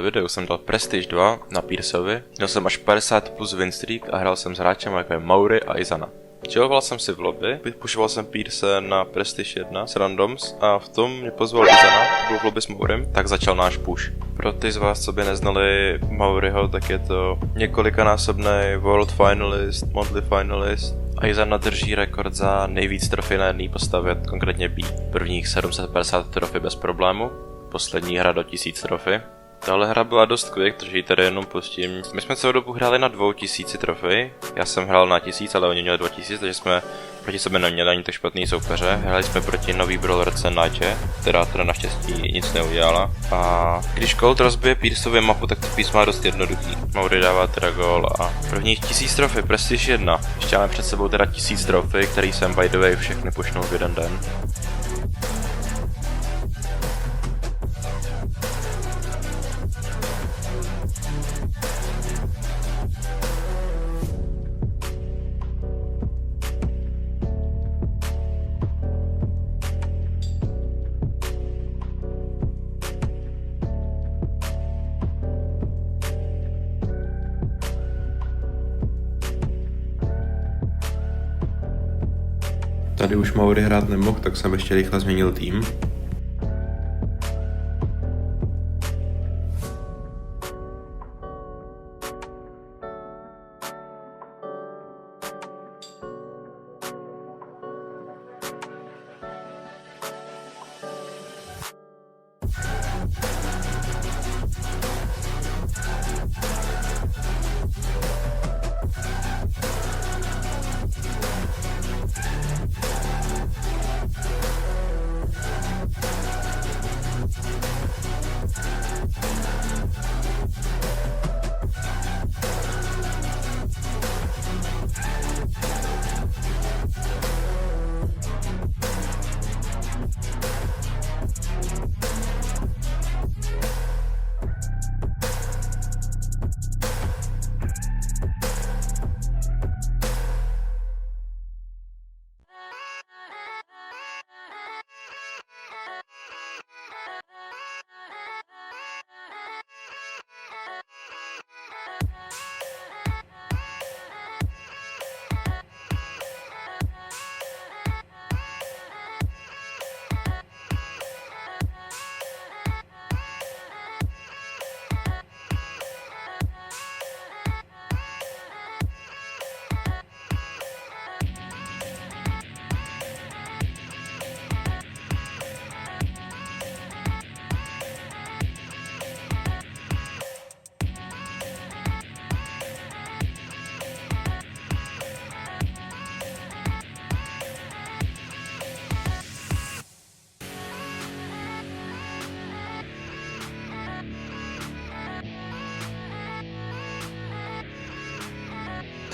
videu jsem dal Prestige 2 na Pierceovi, měl jsem až 50 plus win streak a hrál jsem s hráčem jako je Maury a Izana. Chilloval jsem si v lobby, pushoval jsem Pierce na Prestige 1 s randoms a v tom mě pozval Izana, byl v lobby s Maurym, tak začal náš push. Pro ty z vás, co by neznali Mauryho, tak je to několikanásobný World Finalist, Monthly Finalist a Izana drží rekord za nejvíc trofy na jedné postavě, konkrétně B. Prvních 750 trofy bez problému, poslední hra do 1000 trofy. Tahle hra byla dost quick, takže ji tady jenom pustím. My jsme celou dobu hráli na 2000 trofej, já jsem hrál na 1000, ale oni měli 2000, takže jsme proti sobě neměli ani tak špatný soupeře. Hráli jsme proti nový brawlerce Nadě, která teda naštěstí nic neudělala. A když Colt rozbije Pierceově mapu, tak to písmo je dost jednoduchý. Maury dává teda gól a prvních 1000 trofej, Prestige 1. Ještě máme před sebou teda 1000 trofej, který jsem by the way všechny pušnul v jeden den. Tady už Maury hrát nemohl, tak jsem ještě rychle změnil tým.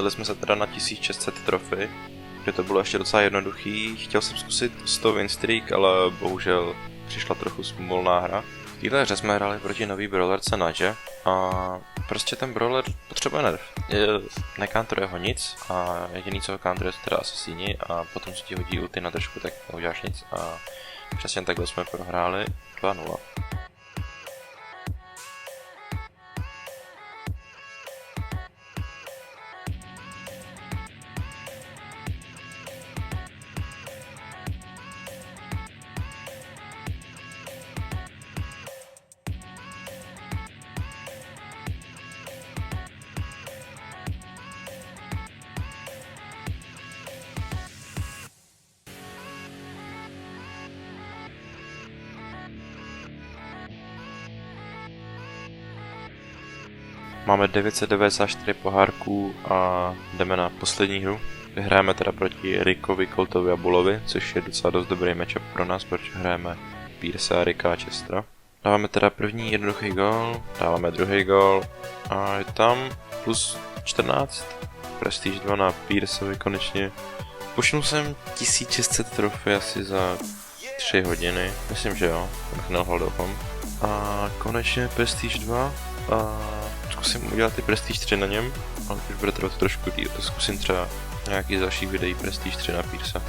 Dostali jsme se teda na 1600 trofy, kde to bylo ještě docela jednoduchý. Chtěl jsem zkusit 100 win streak, ale bohužel přišla trochu smolná hra. V této hře jsme hráli proti nový brawlerce Nadě a prostě ten brawler potřebuje nerf. Nekantruje ho nic a jediný co ho kantruje jsou teda asasíni a potom co ti hodí ulty na držku, tak neuděláš nic a přesně takhle jsme prohráli 2-0. Máme 994 pohárků a jdeme na poslední hru. Vyhrajeme teda proti Rickovi, Coltovi a Bullovi, což je docela dost dobrý matchup pro nás, protože hrajeme Pierce a Ricka a Chestera. Dáváme teda první jednoduchý gól, dáváme druhý gól a je tam plus 14. Prestige 2 na Pierceovi konečně. Pušnul jsem 1600 trofy asi za 3 hodiny, myslím, že jo, abych nelhal doufám. A konečně Prestige 2 a zkusím udělat ty Prestige 3 na něm, ale už bude trvat trošku díl, to zkusím třeba nějaký z dalších videí Prestige 3 na Pierce.